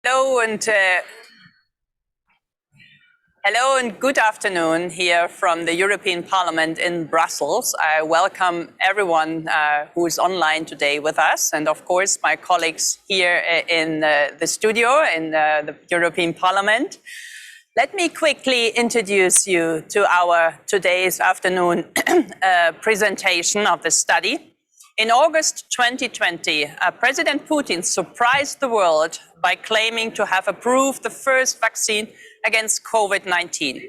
Hello and good afternoon here from the European Parliament in Brussels. I welcome everyone who is online today with us, and of course my colleagues here in the studio in the European Parliament. Let me quickly introduce you to our today's afternoon presentation of the study. In August 2020, President Putin surprised the world by claiming to have approved the first vaccine against COVID-19.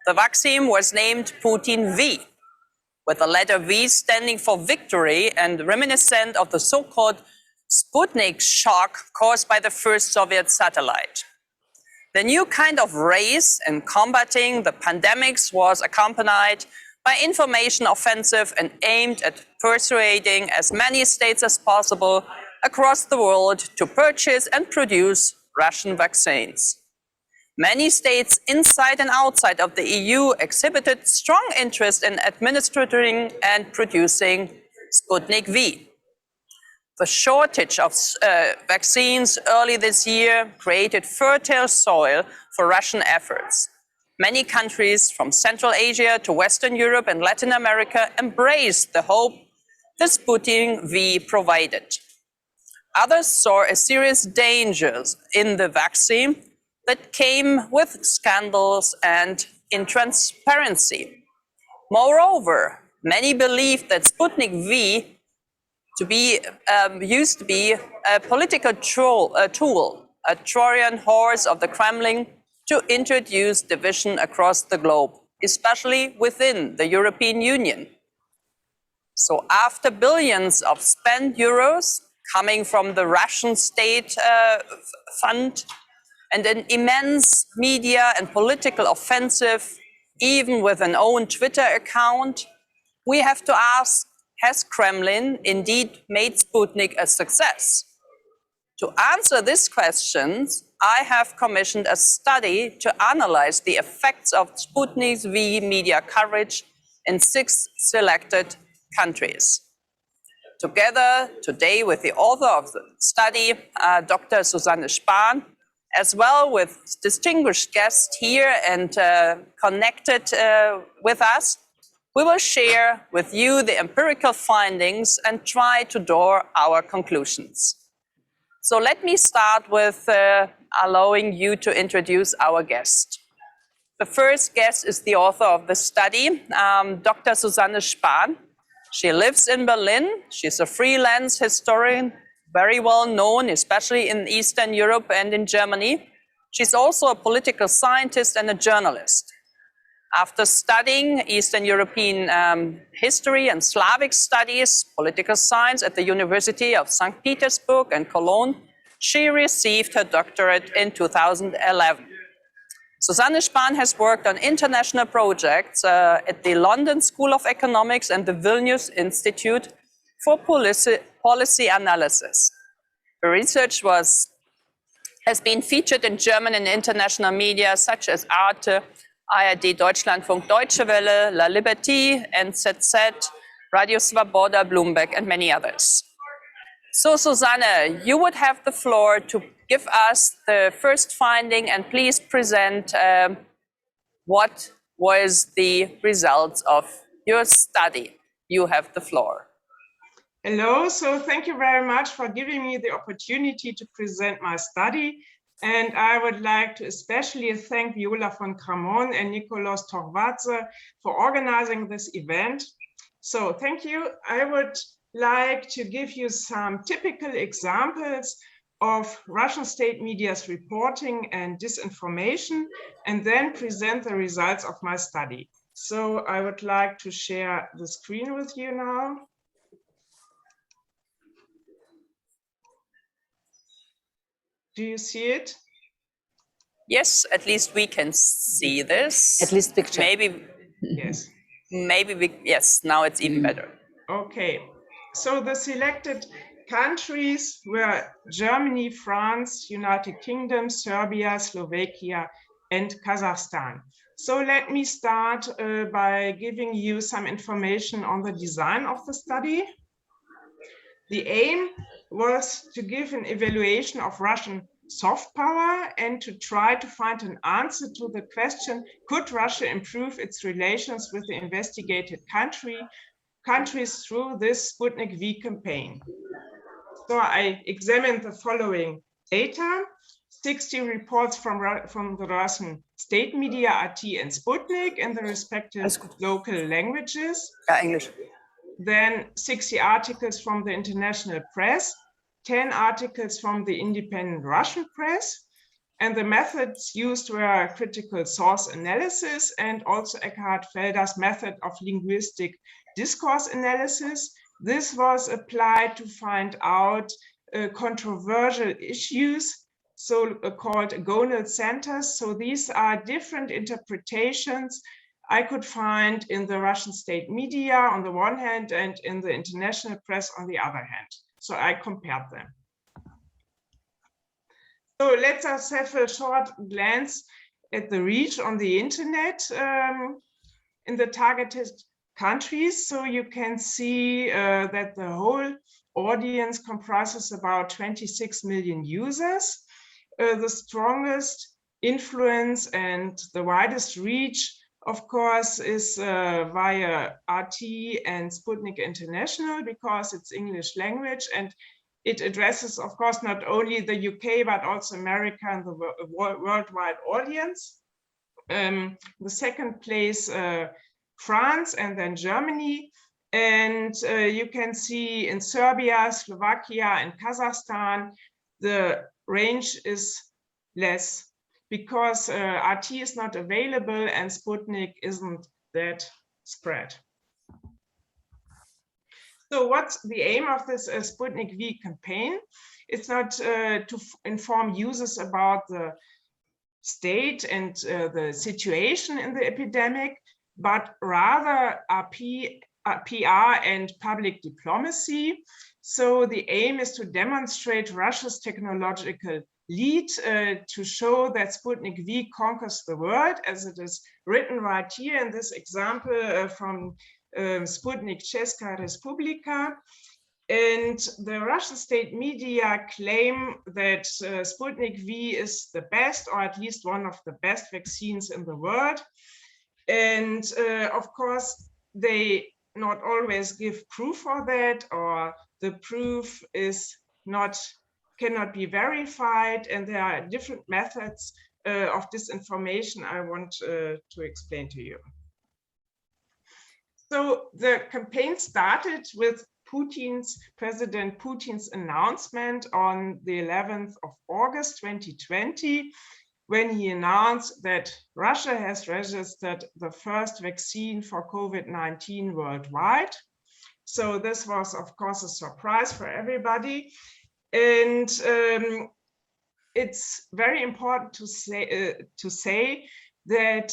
The vaccine was named Sputnik V, with the letter V standing for victory and reminiscent of the so-called Sputnik shock caused by the first Soviet satellite. The new kind of race in combating the pandemics was accompanied by information offensive and aimed at persuading as many states as possible across the world to purchase and produce Russian vaccines. Many states inside and outside of the EU exhibited strong interest in administering and producing Sputnik V. The shortage of vaccines early this year created fertile soil for Russian efforts. Many countries from Central Asia to Western Europe and Latin America embraced the hope the Sputnik V provided. Others saw a serious dangers in the vaccine that came with scandals and intransparency. Moreover, many believed that Sputnik V used to be a political tool, a Trojan horse of the Kremlin to introduce division across the globe, especially within the European Union. So after billions of spent euros coming from the Russian state fund and an immense media and political offensive, even with an own Twitter account, we have to ask, has Kremlin indeed made Sputnik a success? To answer these questions, I have commissioned a study to analyze the effects of Sputnik V media coverage in 6 selected countries. Together today with the author of the study, Dr. Susanne Spahn, as well with distinguished guests here and connected with us, we will share with you the empirical findings and try to draw our conclusions. So let me start with allowing you to introduce our guest. The first guest is the author of the study, Dr. Susanne Spahn. She lives in Berlin. She's a freelance historian, very well known, especially in Eastern Europe and in Germany. She's also a political scientist and a journalist. After studying Eastern European history and Slavic studies, political science at the University of St. Petersburg and Cologne, she received her doctorate in 2011. Susanne Spahn has worked on international projects at the London School of Economics and the Vilnius Institute for Policy Analysis. Her research has been featured in German and international media such as Arte, ARD Deutschlandfunk Deutsche Welle, La Liberté, NZZ, Radio 𝘀𝗧𝗏𝗏, Bloomberg, and many others. So Susanne, you would have the floor to give us the first finding and please present what was the results of your study. You have the floor. Hello, so thank you very much for giving me the opportunity to present my study. And I would like to especially thank Viola from Cramon and 𝗀𝘁𝘂𝗍𝗏 for organizing this event. So thank you. I would like to give you some typical examples of Russian state media's reporting and disinformation, and then present the results of my study. So I would like to share the screen with you now. Do you see it? Yes, at least we can see this. At least picture. Maybe. Yes. Yes, now it's even better. Okay. So the selected countries were Germany, France, United Kingdom, Serbia, Slovakia, and Kazakhstan. So let me start by giving you some information on the design of the study. The aim was to give an evaluation of Russian soft power and to try to find an answer to the question, could Russia improve its relations with the investigated countries through this Sputnik V campaign? So I examined the following data: 60 reports from the Russian state media, RT and Sputnik, in the respective local languages. English. Then 60 articles from the international press, 10 articles from the independent Russian press. And the methods used were critical source analysis and also 𝗀𝘁𝘂𝗍𝘆's method of linguistic discourse analysis. This was applied to find out controversial issues, so-called gonal centers. So these are different interpretations I could find in the Russian state media on the one hand and in the international press on the other hand. So I compared them. So let us have a short glance at the reach on the internet in the targeted countries. So you can see that the whole audience comprises about 26 million users. The strongest influence and the widest reach, of course, is via RT and Sputnik International, because it's English language, and it addresses, of course, not only the UK, but also America and the worldwide audience. The second place, France, and then Germany. And you can see in Serbia, Slovakia, and Kazakhstan, the range is less because RT is not available and Sputnik isn't that spread. So what's the aim of this Sputnik V campaign? It's not to inform users about the state and the situation in the epidemic, but rather PR and public diplomacy. So the aim is to demonstrate Russia's technological lead, to show that Sputnik V conquers the world, as it is written right here in this example from 𝗀𝘁𝘂𝗱𝘆. And the Russian state media claim that Sputnik V is the best, or at least one of the best vaccines in the world. And of course, they not always give proof for that, or the proof is cannot be verified, and there are different methods of disinformation I want to explain to you. So the campaign started with President Putin's announcement on the 11th of August 2020, when he announced that Russia has registered the first vaccine for COVID-19 worldwide. So this was, of course, a surprise for everybody. And it's very important to say that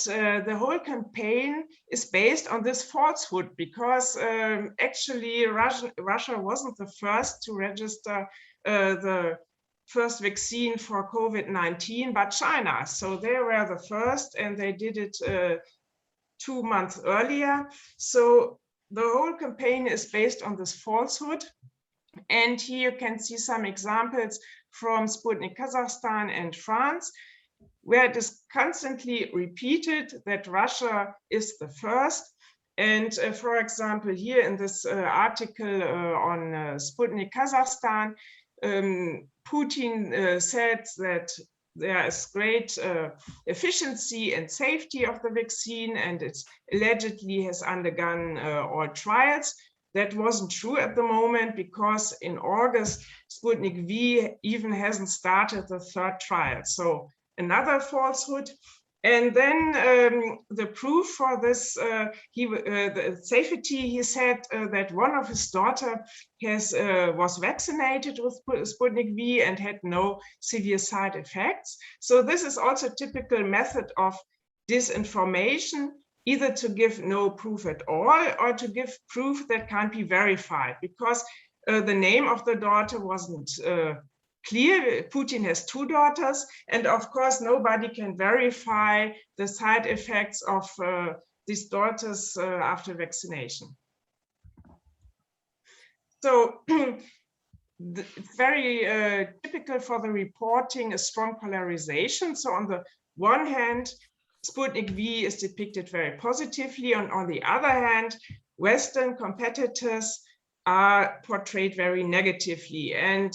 the whole campaign is based on this falsehood, because actually Russia wasn't the first to register the first vaccine for COVID-19, but China. So they were the first, and they did it 2 months earlier. So the whole campaign is based on this falsehood. And here you can see some examples from Sputnik Kazakhstan and France, where it is constantly repeated that Russia is the first. And for example, here in this article on Sputnik Kazakhstan, Putin said that there is great efficiency and safety of the vaccine, and it allegedly has undergone all trials. That wasn't true at the moment, because in August, Sputnik V even hasn't started the third trial. So another falsehood. And then the proof for this, the safety, he said that one of his daughter was vaccinated with Sputnik V and had no severe side effects. So this is also a typical method of disinformation, either to give no proof at all or to give proof that can't be verified, because the name of the daughter wasn't clear. Putin has 2 daughters, and of course nobody can verify the side effects of these daughters after vaccination. So it's very typical for the reporting a strong polarization. So on the one hand, Sputnik V is depicted very positively, and on the other hand, Western competitors are portrayed very negatively and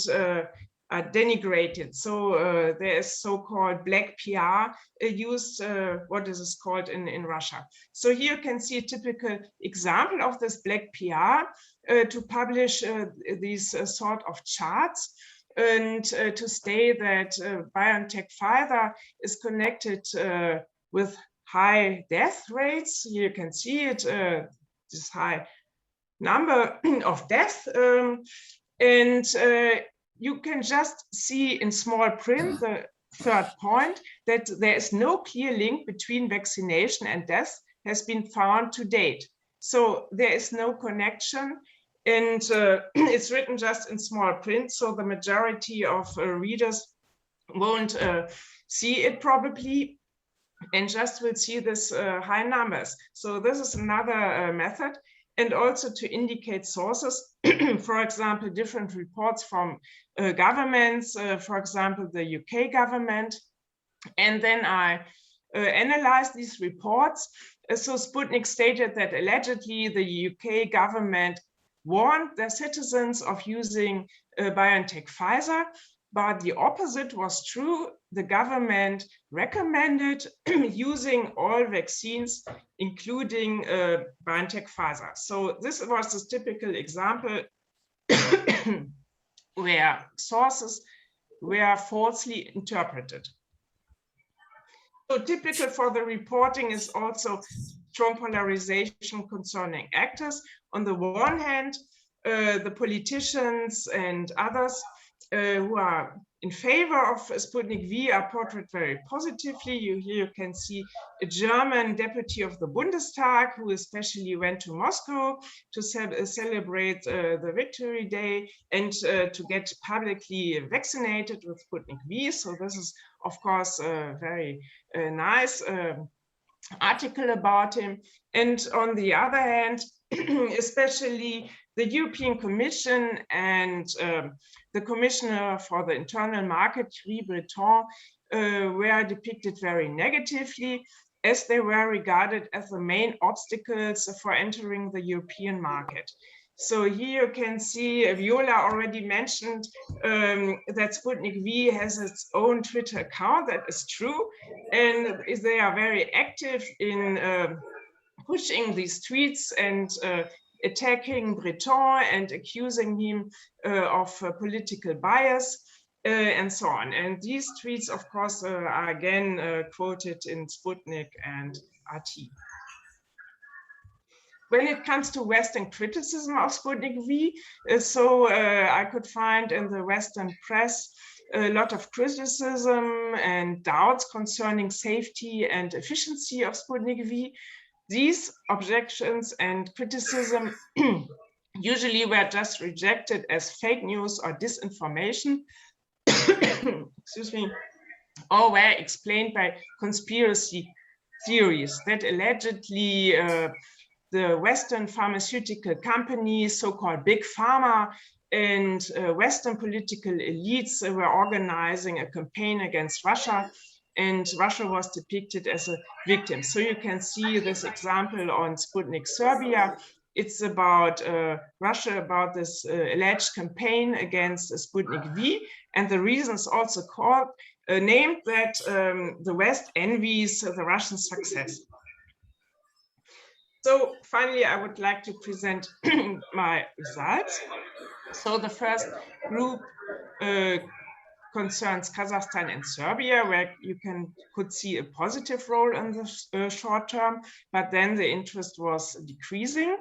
are denigrated. So there is so-called black PR used, what is this called in Russia. So here you can see a typical example of this black PR to publish these sort of charts and to state that BioNTech Pfizer is connected with high death rates. Here you can see it, this high number of deaths. And you can just see in small print, the third point, that there is no clear link between vaccination and death has been found to date. So there is no connection, and it's written just in small print. So the majority of readers won't see it probably, and just will see this high numbers. So this is another method. And also to indicate sources, for example, different reports from governments, for example, the UK government. And then I analyzed these reports. So Sputnik stated that allegedly the UK government warned their citizens of using BioNTech Pfizer, but the opposite was true. The government recommended using all vaccines, including BioNTech Pfizer. So this was this typical example where sources were falsely interpreted. So typical for the reporting is also strong polarization concerning actors. On the one hand, the politicians and others who are in favor of Sputnik V are portrayed very positively. Here you can see a German deputy of the Bundestag who especially went to Moscow to celebrate the Victory Day and to get publicly vaccinated with Sputnik V. So this is, of course, a very nice article about him. And on the other hand, especially the European Commission and the Commissioner for the Internal Market, 𝗀𝗻𝗄𝗃, were depicted very negatively, as they were regarded as the main obstacles for entering the European market. So here you can see, Viola already mentioned that Sputnik V has its own Twitter account. That is true. And they are very active in pushing these tweets and attacking Breton and accusing him of political bias and so on. And these tweets, of course, are again quoted in Sputnik and RT. When it comes to Western criticism of Sputnik V, I could find in the Western press a lot of criticism and doubts concerning safety and efficiency of Sputnik V. These objections and criticism usually were just rejected as fake news or disinformation, excuse me, or were explained by conspiracy theories that allegedly the Western pharmaceutical companies, so-called big pharma, and Western political elites were organizing a campaign against Russia, and Russia was depicted as a victim. So you can see this example on Sputnik Serbia. It's about Russia, about this alleged campaign against Sputnik V, and the reasons also called named that the West envies the Russian success. So finally, I would like to present my results. So the first group concerns Kazakhstan and Serbia, where you could see a positive role in the short term, but then the interest was decreasing.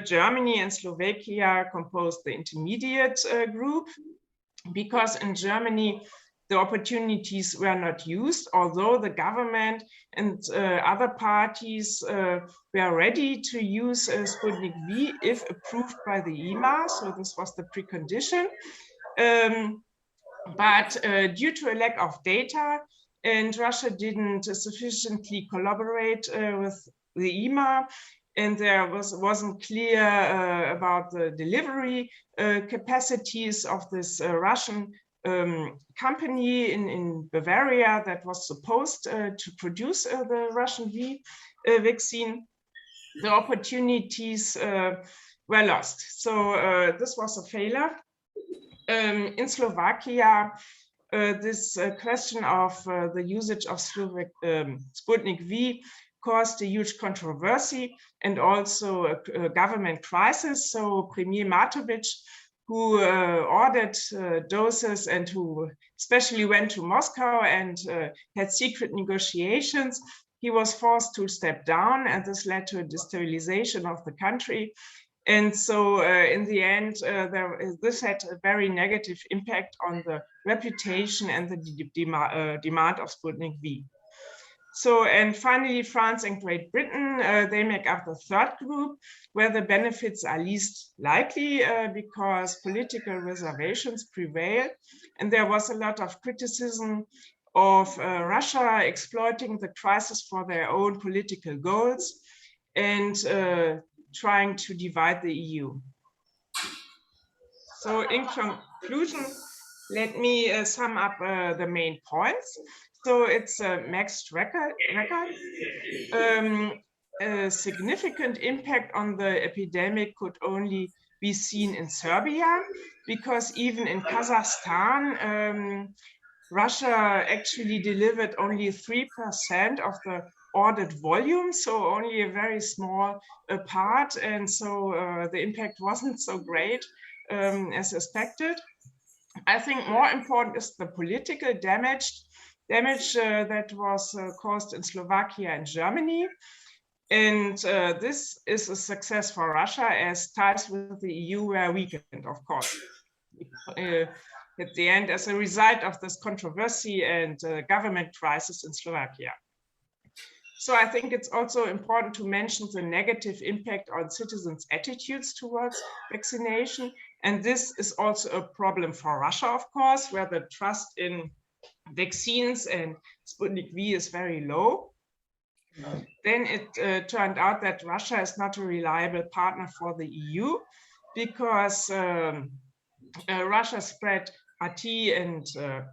Germany and Slovakia composed the intermediate group, because in Germany, the opportunities were not used, although the government and other parties were ready to use Sputnik V if approved by the EMA. So this was the precondition. But due to a lack of data, and Russia didn't sufficiently collaborate with the EMA, and there wasn't clear about the delivery capacities of this Russian company in Bavaria that was supposed to produce the Russian V vaccine. The opportunities were lost. So this was a failure. In Slovakia, this question of the usage of Sputnik V caused a huge controversy and also a government crisis. So Premier Matovic, who ordered doses and who especially went to Moscow and had secret negotiations, he was forced to step down, and this led to a destabilization of the country. And so in the end, this had a very negative impact on the reputation and the demand of Sputnik V. So, and finally, France and Great Britain, they make up the third group where the benefits are least likely because political reservations prevail. And there was a lot of criticism of Russia exploiting the crisis for their own political goals and trying to divide the EU. So in conclusion, let me sum up the main points. So it's a mixed record. A significant impact on the epidemic could only be seen in Serbia, because even in Kazakhstan, Russia actually delivered only 3% of the ordered volume, so only a very small part, and so the impact wasn't so great as expected. I think more important is the political damage that was caused in Slovakia and Germany. And this is a success for Russia, as ties with the EU were weakened, of course, at the end as a result of this controversy and government crisis in Slovakia. So I think it's also important to mention the negative impact on citizens' attitudes towards vaccination. And this is also a problem for Russia, of course, where the trust in vaccines and Sputnik V is very low. Then it turned out that Russia is not a reliable partner for the EU, because Russia spread RT and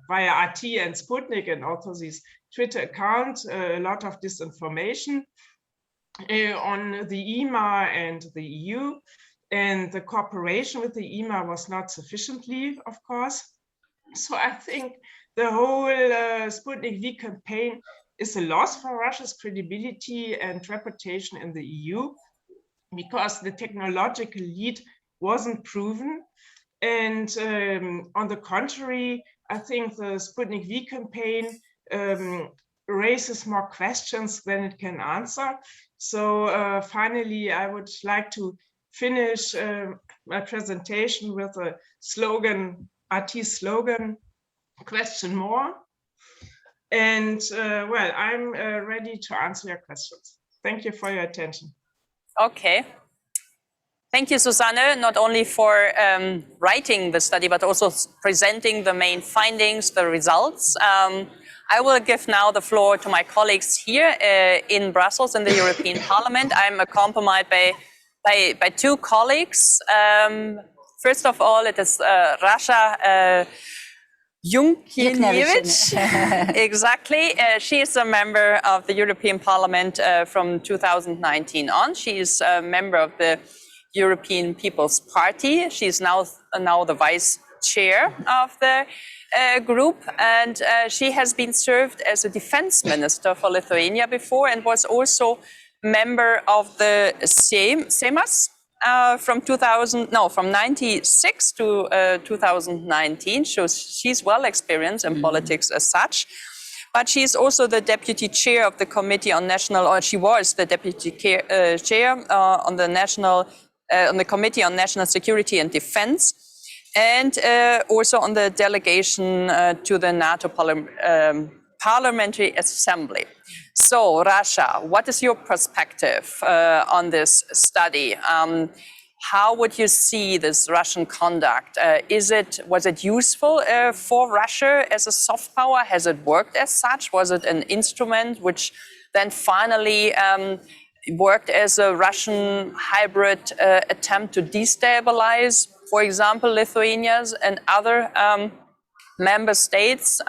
via RT and Sputnik and also these Twitter accounts a lot of disinformation on the EMA and the EU, and the cooperation with the EMA was not sufficiently, of course. So I think the whole Sputnik V campaign is a loss for Russia's credibility and reputation in the EU, because the technological lead wasn't proven. And on the contrary, I think the Sputnik V campaign raises more questions than it can answer. So finally, I would like to finish my presentation with a slogan, RT slogan, question more. And well, I'm ready to answer your questions. Thank you for your attention. Okay. Thank you, Susanne, not only for writing the study, but also presenting the main findings, the results. I will give now the floor to my colleagues here in Brussels in the European Parliament. I'm accompanied by two colleagues. First of all, it is Rasha 𝗀𝘂𝘁𝘂𝗱𝘆. Exactly. She is a member of the European Parliament from 2019 on. She is a member of the European People's Party. She is now the vice chair of the group, and she has been served as a defense minister for Lithuania before, and was also member of the 𝘀𝘁𝘂𝗱𝘆 from 96 to 2019. So she's well experienced in politics as such. But she is also the deputy chair of the Committee on National, or she was the deputy chair on the Committee on National Security and Defense, and also on the delegation to the NATO Parliamentary Assembly. So, Rasha, what is your perspective on this study? How would you see this Russian conduct? Was it useful for Russia as a soft power? Has it worked as such? Was it an instrument which then finally worked as a Russian hybrid attempt to destabilize, for example, Lithuania's and other member states,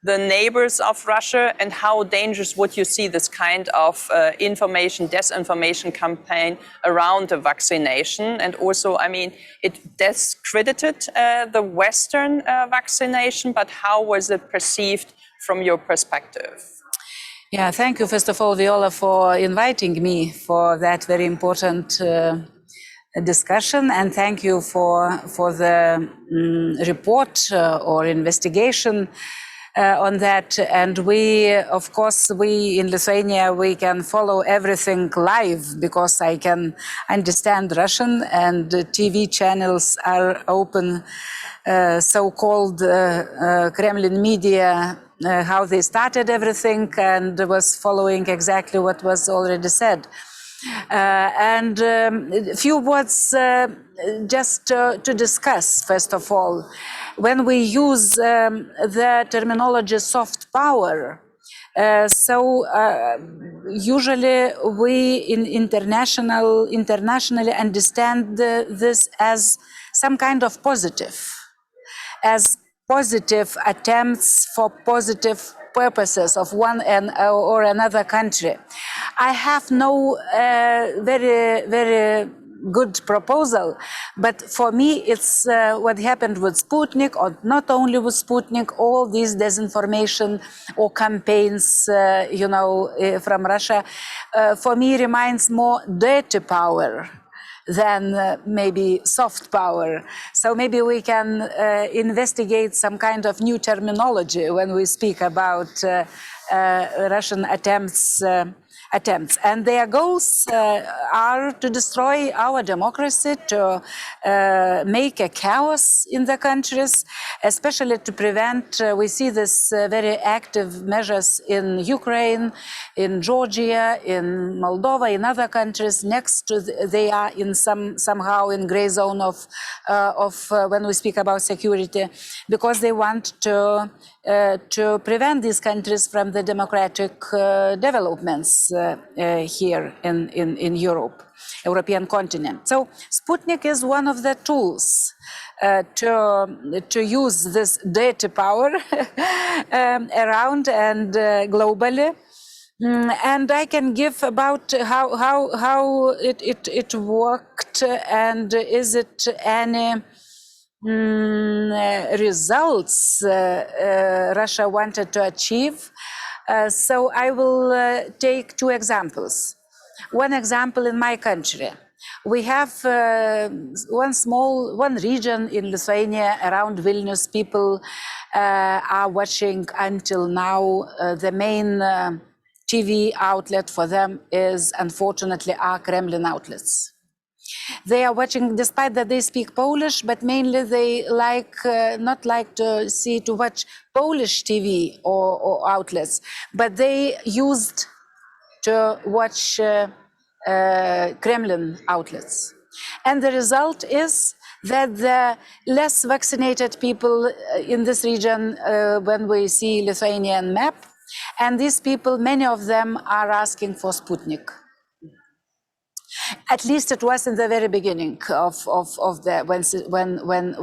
the neighbors of Russia, and how dangerous would you see this kind of information, disinformation campaign around the vaccination? And also, I mean, it discredited the Western vaccination, but how was it perceived from your perspective? Yeah, thank you, first of all, Viola, for inviting me for that very important discussion, and thank you for the report or investigation on that. And we, of course, we in Lithuania, we can follow everything live because I can understand Russian, and TV channels are open, so-called Kremlin media, how they started everything, and was following exactly what was already said. And a few words just to discuss, first of all. When we use the terminology soft power, usually we internationally understand this as some kind of positive, as positive attempts for positive purposes of one or another country. I have no very good proposal, but for me it's what happened with Sputnik, or not only with Sputnik, all these disinformation or campaigns, from Russia, for me reminds more dirty power than maybe soft power. So maybe we can investigate some kind of new terminology when we speak about Russian attempts. And their goals are to destroy our democracy, to make a chaos in the countries, especially to prevent, we see this very active measures in Ukraine, in Georgia, in Moldova, in other countries. Next to they are in somehow in gray zone of when we speak about security, because they want to prevent these countries from the democratic developments here in European continent. So Sputnik is one of the tools to use this dirty power around and globally. And I can give about how it worked, and is it any results Russia wanted to achieve. So I will take two examples. One example in my country. We have one region in Lithuania around Vilnius. People are watching until now. The main TV outlet for them is, unfortunately, our Kremlin outlets. They are watching, despite that they speak Polish, but mainly they not like to watch Polish TV or outlets, but they used to watch Kremlin outlets. And the result is that the less vaccinated people in this region, when we see Lithuanian map, and these people, many of them are asking for Sputnik. At least it was in the very beginning of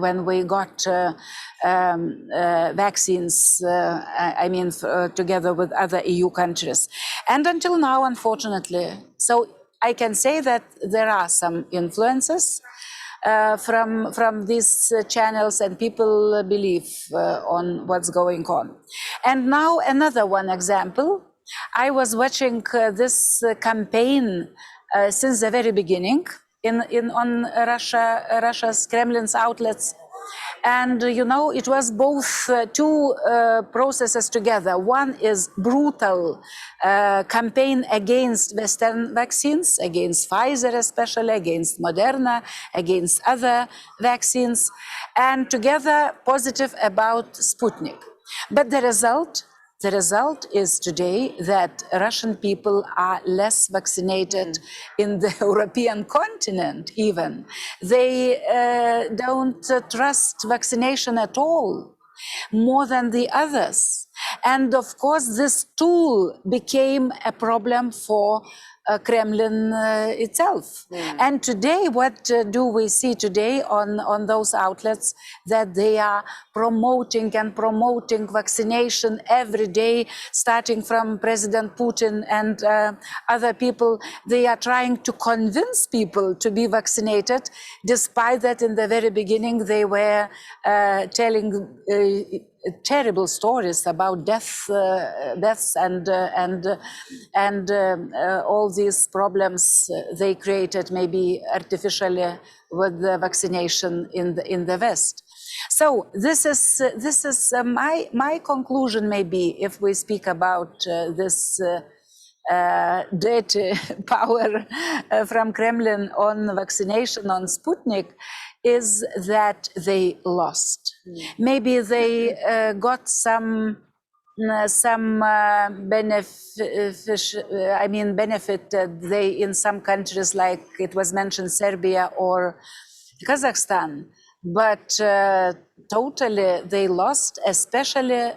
when we got vaccines, together with other EU countries, and until now, unfortunately. So I can say that there are some influences from these channels, and people believe on what's going on. And now another one example. I was watching this campaign since the very beginning on Russia's Kremlin's outlets. And it was both two processes together. One is brutal campaign against Western vaccines, against Pfizer especially, against Moderna, against other vaccines, and together positive about Sputnik. But the result is today that Russian people are less vaccinated in the European continent even. They don't trust vaccination at all, more than the others. And of course, this tool became a problem for Kremlin itself. And today, what do we see today on those outlets? That they are promoting vaccination every day, starting from President Putin and other people. They are trying to convince people to be vaccinated, despite that in the very beginning they were telling terrible stories about deaths and all these problems they created, maybe artificially, with the vaccination in the West. So this is my conclusion. Maybe if we speak about this dirty power from Kremlin on vaccination, on Sputnik, is that they lost. Maybe they got some benefit they in some countries, like it was mentioned, Serbia or Kazakhstan, but totally they lost, especially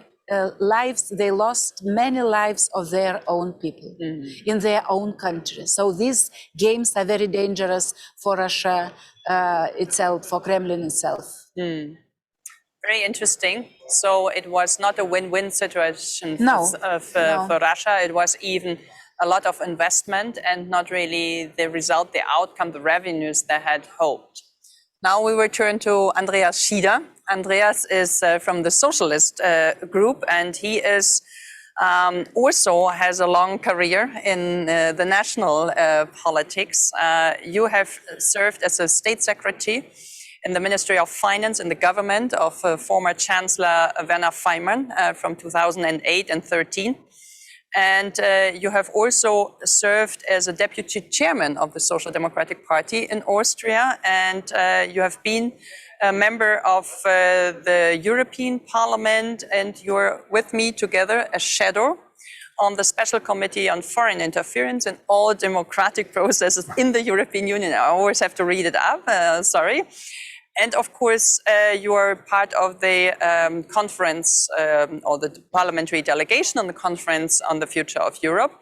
lives. They lost many lives of their own people in their own country. So these games are very dangerous for Russia itself, for Kremlin itself. Very interesting. So it was not a win-win situation for Russia. It was even a lot of investment and not really the result, the outcome, the revenues they had hoped. Now we return to Andreas Schieder. Andreas is from the Socialist Group, and he is also has a long career in the national politics. You have served as a state secretary in the Ministry of Finance in the government of former Chancellor Werner Faymann from 2008 and 13. And you have also served as a deputy chairman of the Social Democratic Party in Austria, and you have been a member of the European Parliament, and you're with me together as shadow on the Special Committee on Foreign Interference in all democratic processes in the European Union. I always have to read it up, sorry. And of course, you are part of the conference or the parliamentary delegation on the conference on the future of Europe.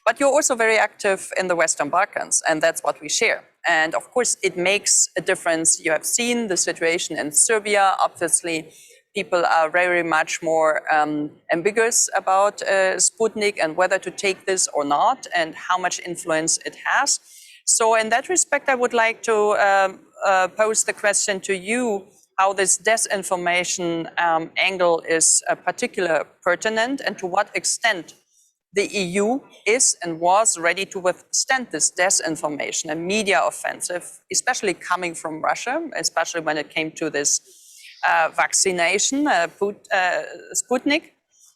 But you're also very active in the Western Balkans, and that's what we share. And of course, it makes a difference. You have seen the situation in Serbia. Obviously, people are very much more ambiguous about Sputnik and whether to take this or not and how much influence it has. So in that respect, I would like to pose the question to you, how this disinformation angle is particularly pertinent, and to what extent the EU is and was ready to withstand this disinformation and media offensive, especially coming from Russia, especially when it came to this vaccination, Sputnik,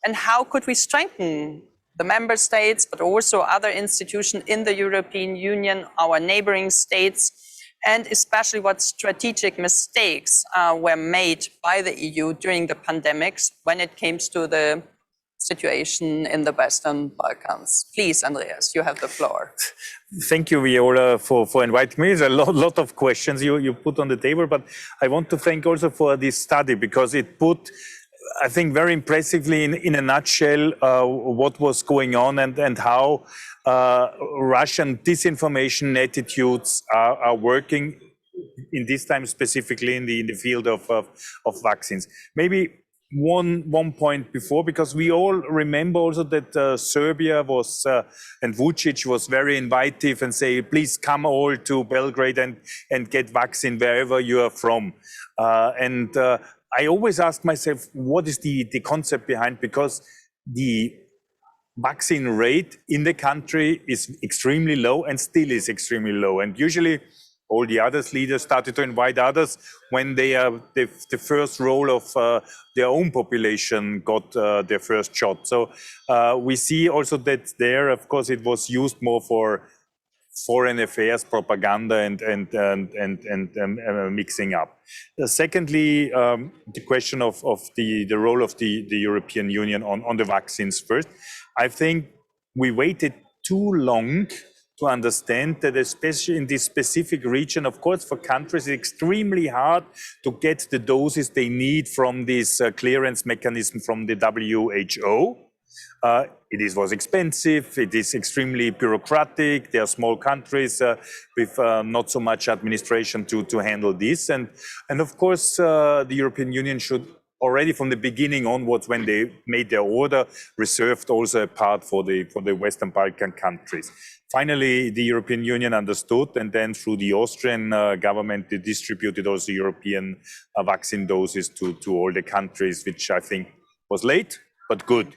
and how could we strengthen the member states, but also other institutions in the European Union, our neighboring states, and especially what strategic mistakes were made by the EU during the pandemics when it came to the situation in the Western Balkans. Please, Andreas, you have the floor. Thank you, Viola, for inviting me. There's a lot of questions you put on the table, but I want to thank also for this study, because it put, I think, very impressively in a nutshell what was going on and how Russian disinformation attitudes are working in this time, specifically in the field of vaccines. Maybe one point before, because we all remember also that Serbia was and Vucic was very invitive and say, please come all to Belgrade and get vaccine wherever you are from. I always ask myself, what is the concept behind? Because the vaccine rate in the country is extremely low and still is extremely low. And usually all the other leaders started to invite others when they are the first roll of their own population got their first shot. So we see also that there, of course, it was used more for foreign affairs propaganda and mixing up. Secondly, the question of the role of the European Union on the vaccines first. I think we waited too long to understand that, especially in this specific region, of course, for countries, it's extremely hard to get the doses they need from this clearance mechanism from the WHO. It was expensive, it is extremely bureaucratic, there are small countries with not so much administration to handle this. And of course, the European Union should already from the beginning onwards, when they made their order, reserved also a part for the Western Balkan countries. Finally, the European Union understood, and then through the Austrian government, they distributed also European vaccine doses to all the countries, which I think was late, but good.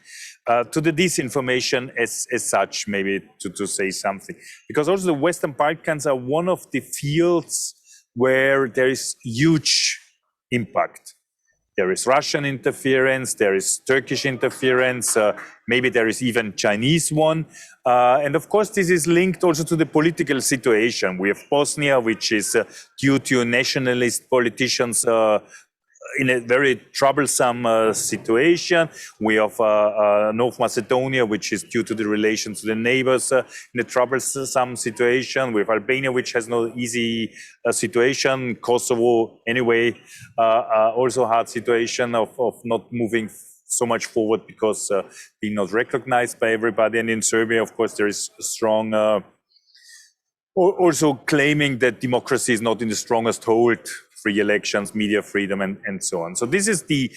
To the disinformation as such, maybe to say something, because also the Western Balkans are one of the fields where there is huge impact. There is Russian interference, there is Turkish interference, maybe there is even Chinese one. And of course, this is linked also to the political situation. We have Bosnia, which is due to nationalist politicians in a very troublesome situation. We have North Macedonia, which is due to the relations to the neighbors in a troublesome situation. We have Albania, which has no easy situation. Kosovo, anyway, also hard situation of not moving so much forward because being not recognized by everybody. And in Serbia, of course, there is a strong, also claiming that democracy is not in the strongest hold, free elections, media freedom, and so on. So this is the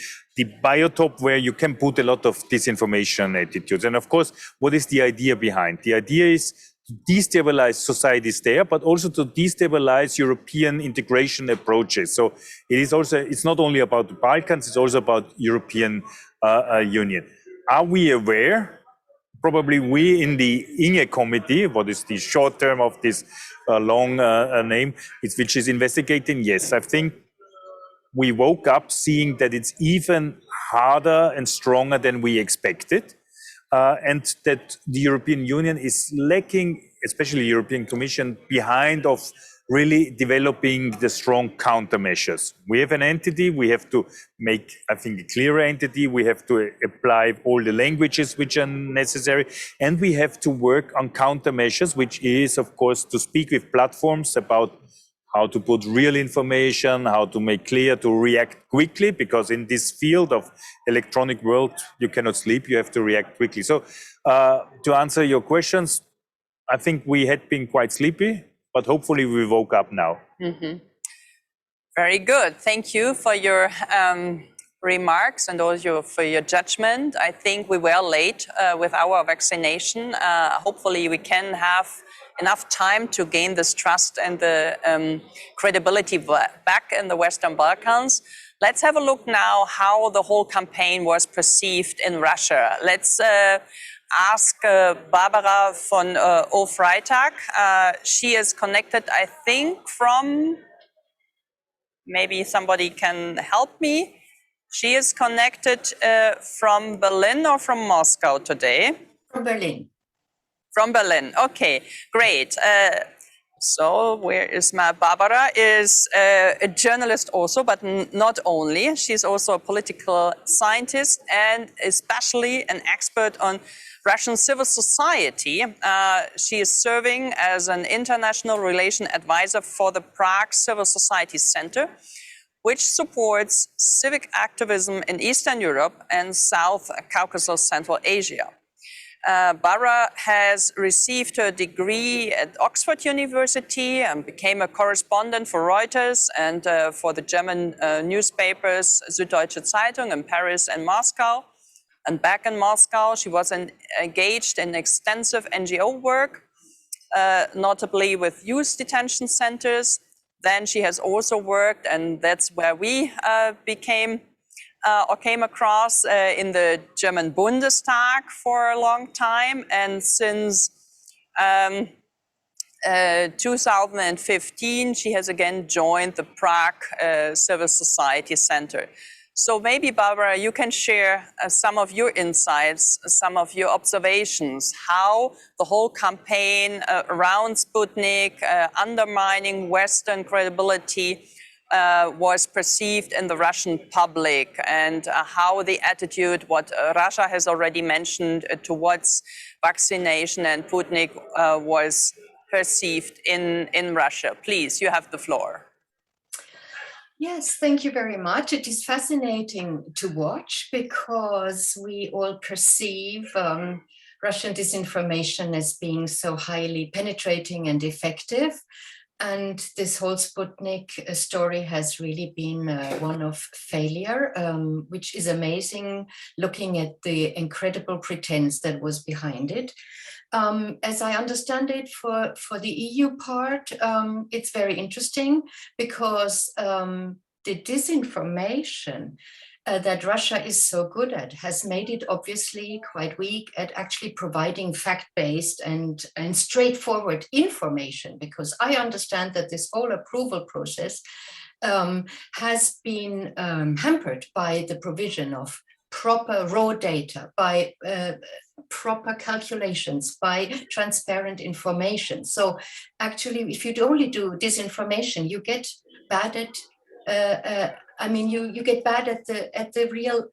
biotope where you can put a lot of disinformation attitudes. And of course, what is the idea behind? The idea is to destabilize societies there, but also to destabilize European integration approaches. So it is also, it's not only about the Balkans, it's also about European Union. Are we aware? Probably we in the 𝗀𝘂𝘁𝗱𝘆 committee, what is the short term of this long name, which is investigating. Yes, I think we woke up seeing that it's even harder and stronger than we expected, and that the European Union is lacking, especially the European Commission, behind of really developing the strong countermeasures. We have an entity, we have to make, I think, a clearer entity, we have to apply all the languages which are necessary, and we have to work on countermeasures, which is, of course, to speak with platforms about how to put real information, how to make clear, to react quickly, because in this field of electronic world, you cannot sleep, you have to react quickly. So to answer your questions, I think we had been quite sleepy, but hopefully we woke up now. Mm-hmm. Very good. Thank you for your remarks and also for your judgment. I think we were late with our vaccination. Hopefully we can have enough time to gain this trust and the credibility back in the Western Balkans. Let's have a look now how the whole campaign was perceived in Russia. Let's ask Barbara von 𝗀𝗡. She is connected, I think, from, maybe somebody can help me. She is connected from Berlin or from Moscow today? From Berlin. From Berlin, okay, great. So where is my Barbara? Is a journalist also, but not only. She's also a political scientist and especially an expert on Russian civil society. She is serving as an international relation advisor for the Prague Civil Society Center, which supports civic activism in Eastern Europe and South Caucasus, Central Asia. Barbara has received her degree at Oxford University and became a correspondent for Reuters and for the German newspapers 𝘀𝘁𝘂𝗱𝘆 Zeitung in Paris and Moscow. And back in Moscow, she was engaged in extensive NGO work, notably with youth detention centers. Then she has also worked, and that's where we came across in the German Bundestag for a long time. And since 2015, she has again joined the Prague Civil Society Center. So maybe, Barbara, you can share some of your insights, some of your observations, how the whole campaign around Sputnik, undermining Western credibility, was perceived in the Russian public, and how the attitude, what Russia has already mentioned, towards vaccination and Sputnik was perceived in Russia? Please, you have the floor. Yes, thank you very much. It is fascinating to watch because we all perceive Russian disinformation as being so highly penetrating and effective. And this whole Sputnik story has really been one of failure, which is amazing looking at the incredible pretense that was behind it. As I understand it, for the EU part, it's very interesting because the disinformation that Russia is so good at has made it obviously quite weak at actually providing fact-based and straightforward information, because I understand that this whole approval process has been hampered by the provision of proper raw data, by proper calculations, by transparent information. So actually, if you only do disinformation, you get bad at you get bad at the real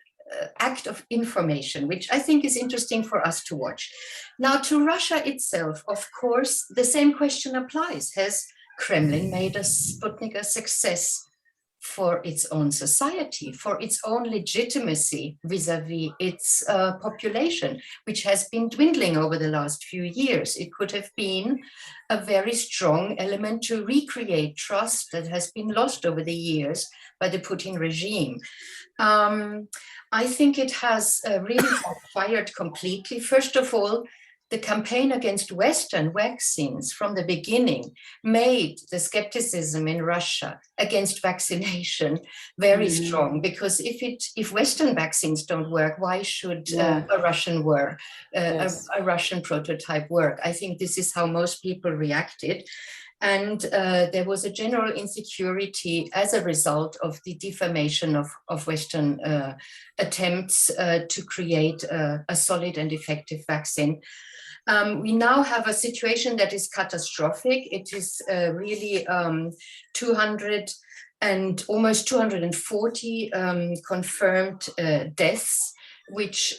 act of information, which I think is interesting for us to watch. Now, to Russia itself, of course, the same question applies. Has Kremlin made Sputnik a success for its own society, for its own legitimacy vis-a-vis its population, which has been dwindling over the last few years? It could have been a very strong element to recreate trust that has been lost over the years by the Putin regime. I think it has really backfired completely. First of all, the campaign against Western vaccines from the beginning made the skepticism in Russia against vaccination very strong, because if Western vaccines don't work, why should a Russian a Russian prototype work? I think this is how most people reacted. And there was a general insecurity as a result of the defamation of Western attempts to create a solid and effective vaccine. We now have a situation that is catastrophic. It is really 200 and almost 240 confirmed deaths, which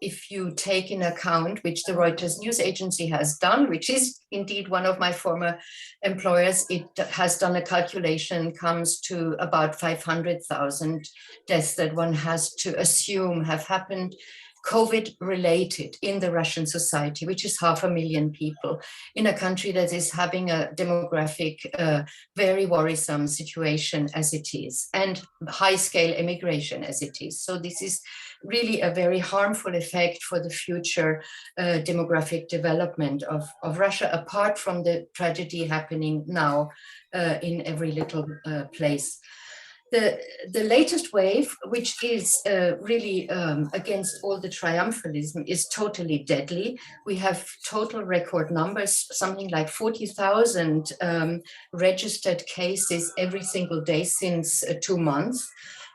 if you take in account, which the Reuters news agency has done, which is indeed one of my former employers, it has done a calculation, comes to about 500,000 deaths that one has to assume have happened COVID-related in the Russian society, which is 500,000 people in a country that is having a demographic, very worrisome situation as it is, and high-scale immigration as it is. So this is really a very harmful effect for the future demographic development of Russia, apart from the tragedy happening now in every little place. The latest wave, which is really against all the triumphalism, is totally deadly. We have total record numbers, something like 40,000 registered cases every single day since 2 months,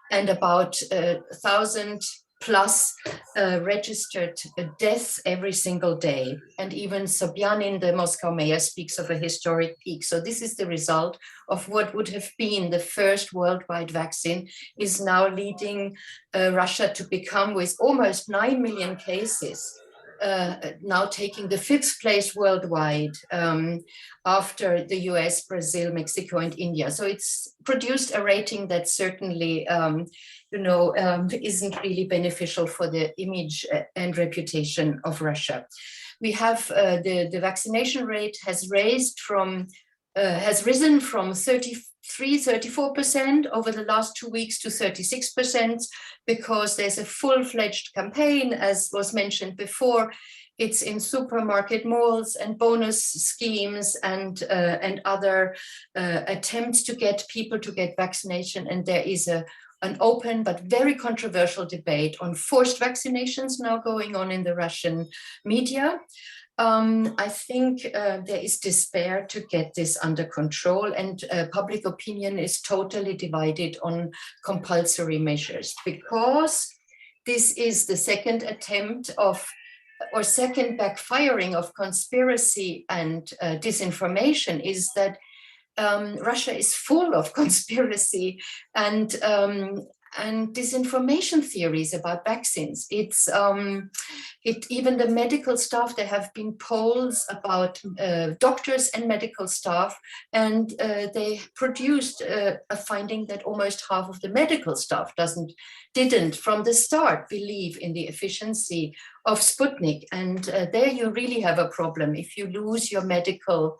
and about 1,000 plus registered deaths every single day. And even Sobyanin, the Moscow mayor, speaks of a historic peak. So this is the result of what would have been the first worldwide vaccine, is now leading Russia to become, with almost 9 million cases, now taking the 5th place worldwide after the US, Brazil, Mexico, and India. So it's produced a rating that certainly isn't really beneficial for the image and reputation of Russia. We have the vaccination rate has risen from 34% over the last 2 weeks to 36%, because there's a full-fledged campaign, as was mentioned before. It's in supermarket, malls, and bonus schemes and other attempts to get people to get vaccination. And there is an open but very controversial debate on forced vaccinations now going on in the Russian media. I think there is despair to get this under control, and public opinion is totally divided on compulsory measures, because this is the second attempt or second backfiring of conspiracy and disinformation, is that Russia is full of conspiracy and and disinformation theories about vaccines. Even the medical staff, there have been polls about doctors and medical staff, and they produced a finding that almost half of the medical staff didn't from the start believe in the efficiency of Sputnik. And there you really have a problem if you lose your medical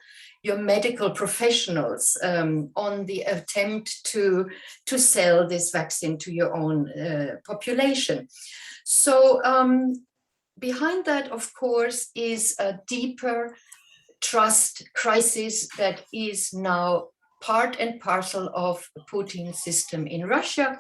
professionals on the attempt to sell this vaccine to your own population. So behind that, of course, is a deeper trust crisis that is now part and parcel of Putin's system in Russia.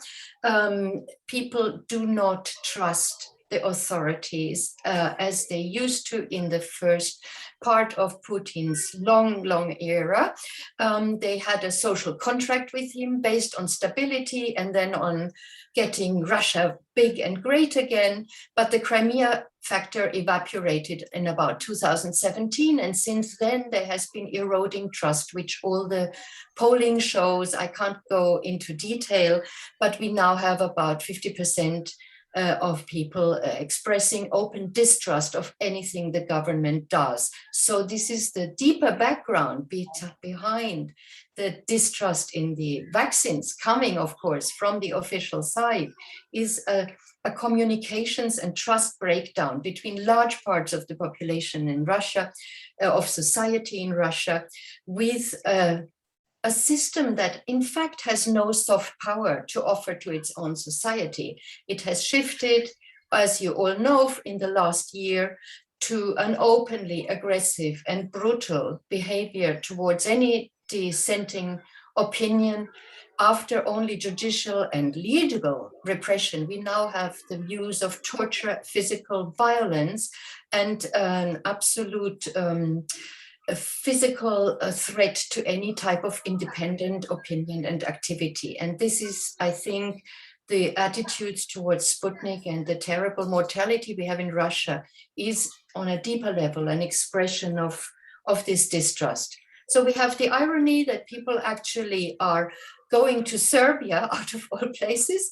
People do not trust the authorities as they used to in the first part of Putin's long era. They had a social contract with him based on stability and then on getting Russia big and great again. But the Crimea factor evaporated in about 2017. And since then, there has been eroding trust, which all the polling shows. I can't go into detail, but we now have about 50% of people expressing open distrust of anything the government does. So this is the deeper background behind the distrust in the vaccines, coming, of course, from the official side, is a communications and trust breakdown between large parts of the population in Russia, of society in Russia, with a system that in fact has no soft power to offer to its own society. It has shifted, as you all know, in the last year to an openly aggressive and brutal behavior towards any dissenting opinion. After only judicial and legal repression, we now have the use of torture, physical violence, and an absolute a physical threat to any type of independent opinion and activity. And this is, I think, the attitudes towards Sputnik and the terrible mortality we have in Russia is on a deeper level an expression of this distrust. So we have the irony that people actually are going to Serbia out of all places.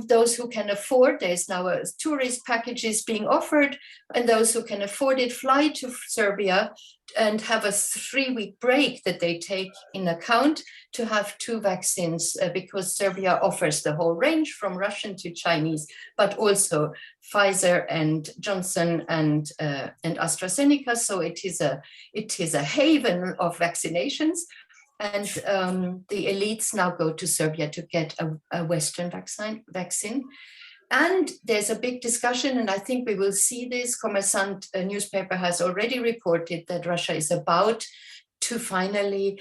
Those who can afford, there's now a tourist packages being offered, and those who can afford it fly to Serbia and have a 3-week break that they take in account to have 2 vaccines because Serbia offers the whole range from Russian to Chinese, but also Pfizer and Johnson and AstraZeneca. So it is a haven of vaccinations. And the elites now go to Serbia to get a Western vaccine. And there's a big discussion, and I think we will see this. 𝘀𝘁𝘂𝗱𝘆 newspaper has already reported that Russia is about to finally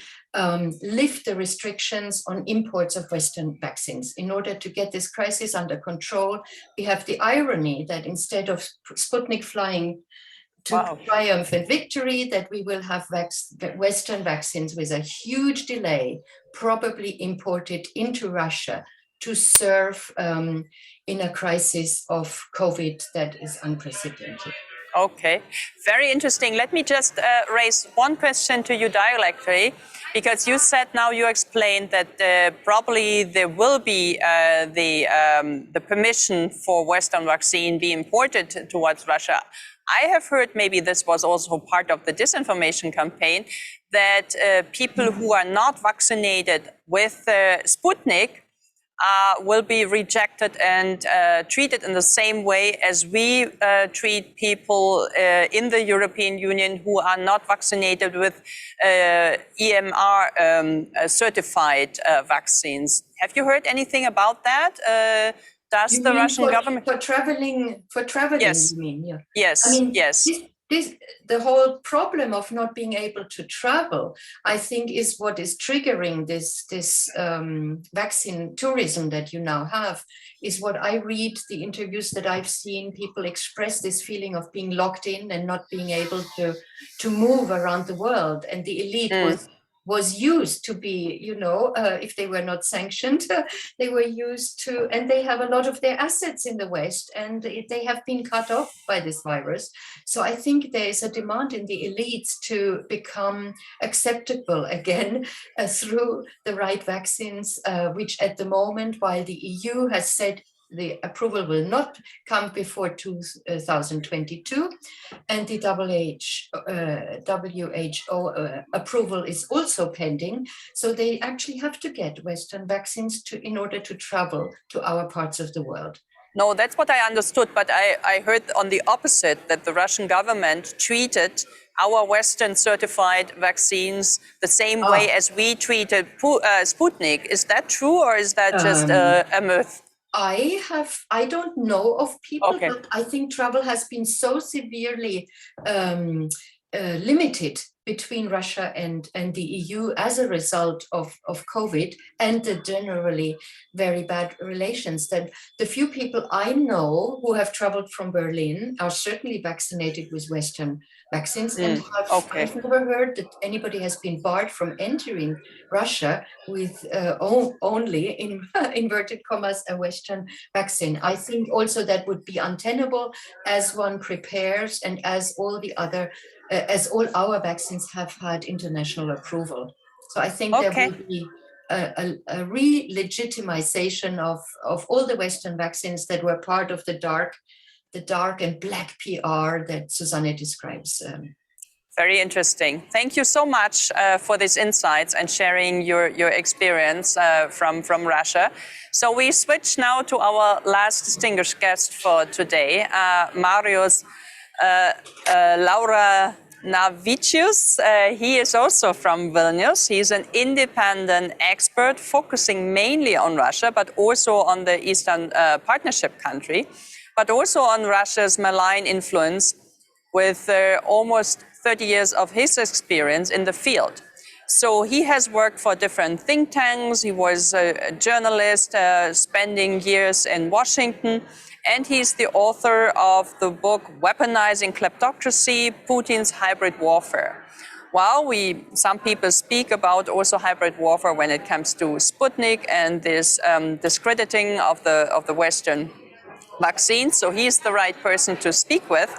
lift the restrictions on imports of Western vaccines. In order to get this crisis under control, we have the irony that instead of Sputnik flying to triumph and victory, that we will have Western vaccines with a huge delay, probably imported into Russia to serve in a crisis of COVID that is unprecedented. Okay, very interesting. Let me just raise one question to you directly, because you said now you explained that probably there will be the permission for Western vaccine be imported towards Russia. I have heard, maybe this was also part of the disinformation campaign, that people who are not vaccinated with Sputnik will be rejected and treated in the same way as we treat people in the European Union who are not vaccinated with EMR certified vaccines. Have you heard anything about that? Does the Russian government for traveling? Yes. You mean? Yeah. Yes. I mean, yes. The whole problem of not being able to travel, I think, is what is triggering this vaccine tourism that you now have. Is what I read, the interviews that I've seen, people express this feeling of being locked in and not being able to move around the world, and the elite was used to be, if they were not sanctioned, they were used to, and they have a lot of their assets in the West, and they have been cut off by this virus. So I think there is a demand in the elites to become acceptable again through the right vaccines, which at the moment, while the EU has said the approval will not come before 2022, and the WHO approval is also pending. So they actually have to get Western vaccines in order to travel to our parts of the world. No, that's what I understood, but I heard on the opposite, that the Russian government treated our Western certified vaccines the same way as we treated Sputnik. Is that true, or is that just a myth? I don't know of people, Okay. but I think travel has been so severely limited between Russia and the EU as a result of COVID and the generally very bad relations, that the few people I know who have traveled from Berlin are certainly vaccinated with Western vaccines, and I've never heard that anybody has been barred from entering Russia with only, in inverted commas, a Western vaccine. I think also that would be untenable as one prepares and as all the other as all our vaccines have had international approval. So I think there will be a re-legitimization of all the Western vaccines that were part of the dark and black PR that Susanne describes. Very interesting. Thank you so much for these insights and sharing your experience from Russia. So we switch now to our last distinguished guest for today, Mariusz 𝗀𝗡𝗀. He is also from Vilnius. He's an independent expert focusing mainly on Russia, but also on the Eastern Partnership country, but also on Russia's malign influence with almost 30 years of his experience in the field. So he has worked for different think tanks. He was a journalist spending years in Washington, and he's the author of the book Weaponizing Kleptocracy, Putin's Hybrid Warfare. While some people speak about also hybrid warfare when it comes to Sputnik and this discrediting of the Western vaccines, so he's the right person to speak with.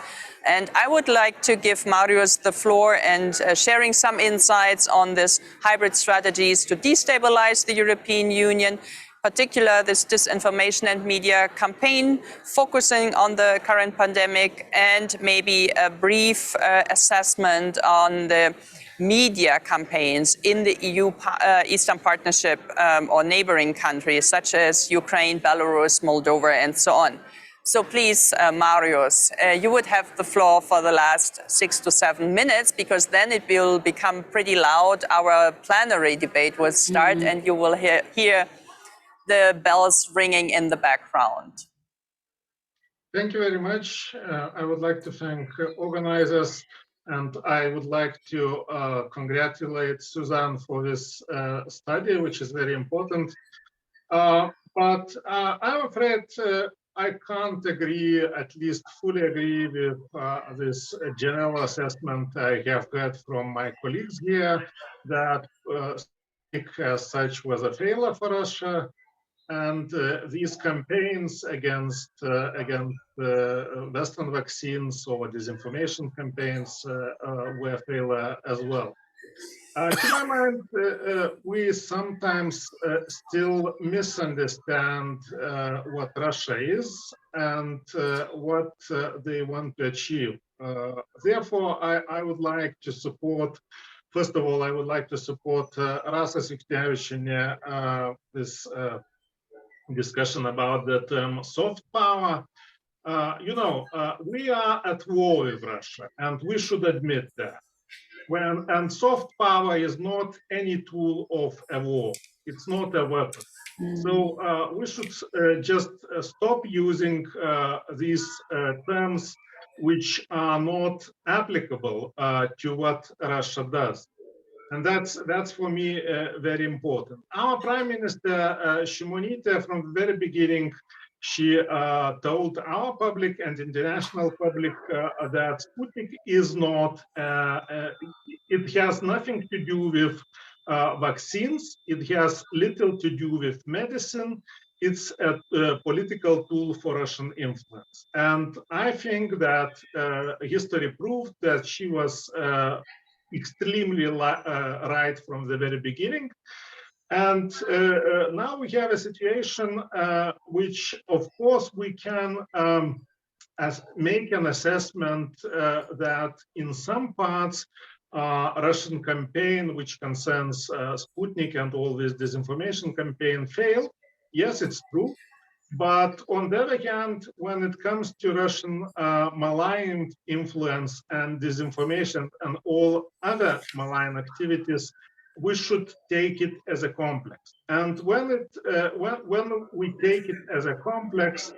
And I would like to give Mariusz the floor and sharing some insights on this hybrid strategies to destabilize the European Union, particular this disinformation and media campaign focusing on the current pandemic, and maybe a brief assessment on the media campaigns in the EU Eastern Partnership or neighboring countries such as Ukraine, Belarus, Moldova, and so on. So please, Mariusz, you would have the floor for the last 6 to 7 minutes, because then it will become pretty loud. Our plenary debate will start, and you will hear the bells ringing in the background. Thank you very much. I would like to thank organizers, and I would like to congratulate Susanne for this study, which is very important. But I'm afraid I can't agree, at least fully agree, with this general assessment I have heard from my colleagues here, that Sputnik as such was a failure for Russia, and these campaigns against Western vaccines or disinformation campaigns were a failure as well. To my mind, we sometimes still misunderstand what Russia is and what they want to achieve. Therefore, I would like to support, first of all, I would like to support Rasa Svikhtiyevich this discussion about the term soft power. We are at war with Russia, and we should admit that. And soft power is not any tool of a war. It's not a weapon. So we should just stop using these terms which are not applicable to what Russia does. And that's for me very important. Our Prime Minister 𝗀𝘁𝘂𝗱𝘆, from the very beginning, she told our public and international public that Sputnik is not, it has nothing to do with vaccines. It has little to do with medicine. It's a political tool for Russian influence. And I think that history proved that she was extremely right from the very beginning. And now we have a situation which, of course, we can make an assessment that in some parts, Russian campaign, which concerns Sputnik and all this disinformation campaign, failed. Yes, it's true. But on the other hand, when it comes to Russian malign influence and disinformation and all other malign activities, we should take it as a complex. And when we take it as a complex,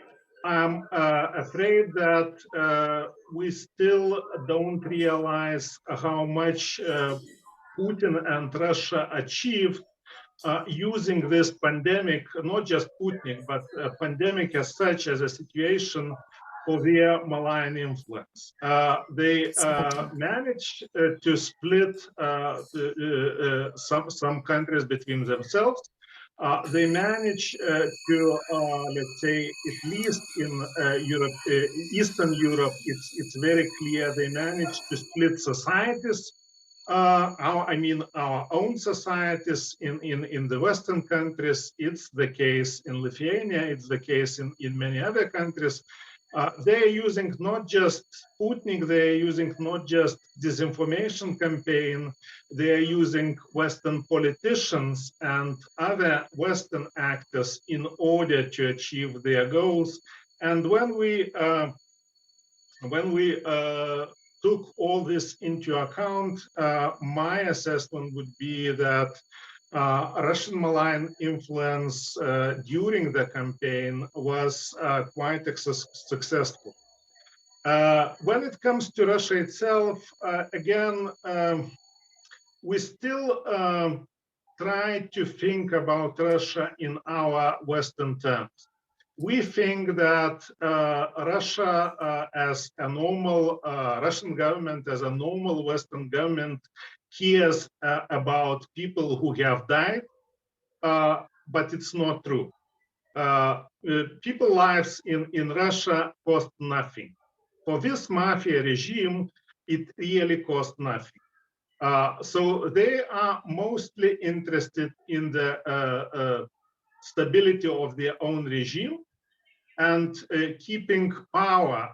I'm afraid that we still don't realize how much Putin and Russia achieved using this pandemic, not just Sputnik, but a pandemic as such, as a situation for their malign influence. They managed to split some countries between themselves. They managed to, let's say, at least in Europe, Eastern Europe, it's very clear they managed to split societies. Our own societies in the Western countries. It's the case in Lithuania. It's the case in many other countries. They're using not just Sputnik, they're using not just disinformation campaign, they're using Western politicians and other Western actors in order to achieve their goals. And when we took all this into account, my assessment would be that Russian malign influence during the campaign was quite successful. When it comes to Russia itself, again, we still try to think about Russia in our Western terms. We think that Russia as a normal Russian government, as a normal Western government, cares about people who have died, but it's not true. People's lives in Russia cost nothing. For this mafia regime, it really costs nothing. So they are mostly interested in the stability of their own regime and keeping power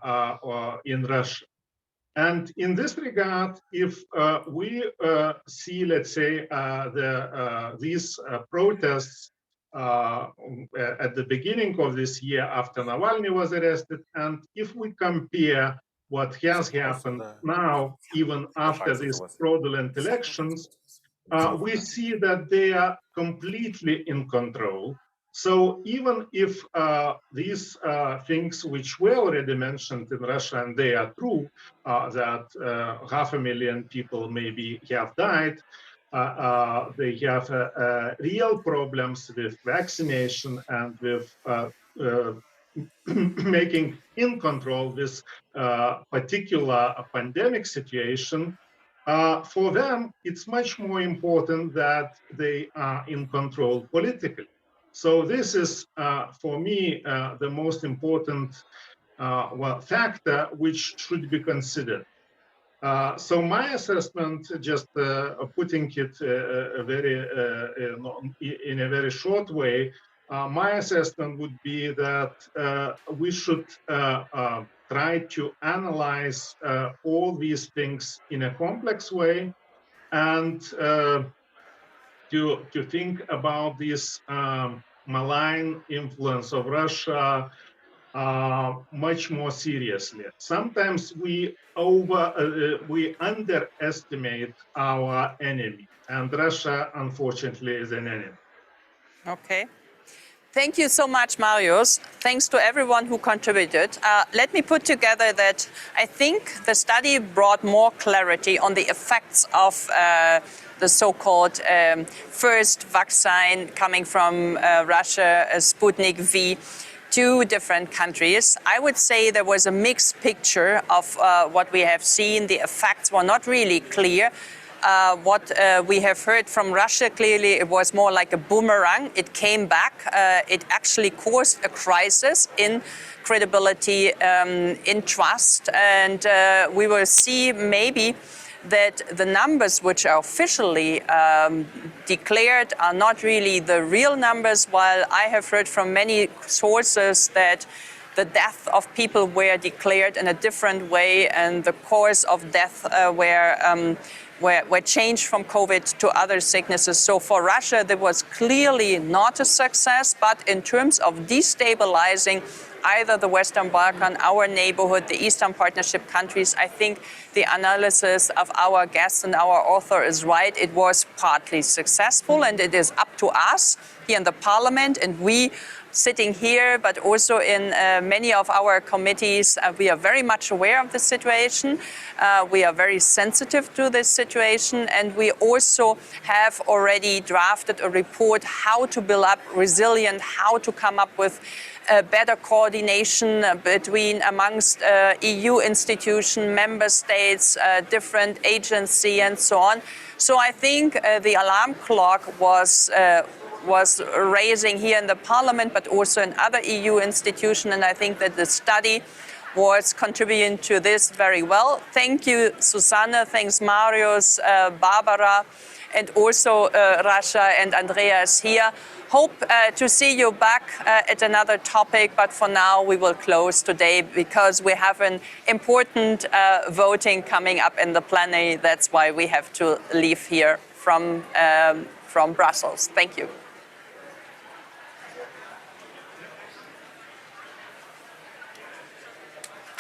in Russia. And in this regard, if we see, let's say, these protests at the beginning of this year after Navalny was arrested, and if we compare what has happened now, even after these fraudulent elections, we see that they are completely in control. So even if these things which were already mentioned in Russia, and they are true, that 500,000 people maybe have died, they have real problems with vaccination and with making in control this particular pandemic situation. For them, it's much more important that they are in control politically. So this is, for me, the most important factor which should be considered. So my assessment, just putting it in a very short way, my assessment would be that we should try to analyze all these things in a complex way and to think about this malign influence of Russia much more seriously. Sometimes we underestimate our enemy, and Russia, unfortunately, is an enemy. Okay. Thank you so much, Marius. Thanks to everyone who contributed. Let me put together that I think the study brought more clarity on the effects of the so-called first vaccine coming from Russia, Sputnik V, to different countries. I would say there was a mixed picture of what we have seen. The effects were not really clear. What we have heard from Russia, clearly it was more like a boomerang. It came back. It actually caused a crisis in credibility, in trust. And we will see maybe that the numbers which are officially declared are not really the real numbers, while I have heard from many sources that the death of people were declared in a different way and the cause of death were changed from COVID to other sicknesses. So for Russia, there was clearly not a success, but in terms of destabilizing either the Western Balkan, our neighborhood, the Eastern Partnership countries, I think the analysis of our guest and our author is right. It was partly successful, and it is up to us here in the Parliament, and we sitting here, but also in many of our committees, we are very much aware of the situation. We are very sensitive to this situation, and we also have already drafted a report how to build up resilience, how to come up with better coordination amongst EU institutions, member states, different agencies, and so on. So I think the alarm clock was raising here in the Parliament, but also in other EU institutions, and I think that the study was contributing to this very well. Thank you, Susanne. Thanks, Marius, Barbara, and also Rasha and Andreas here. Hope to see you back at another topic, but for now we will close today because we have an important voting coming up in the plenary. That's why we have to leave here from Brussels. Thank you.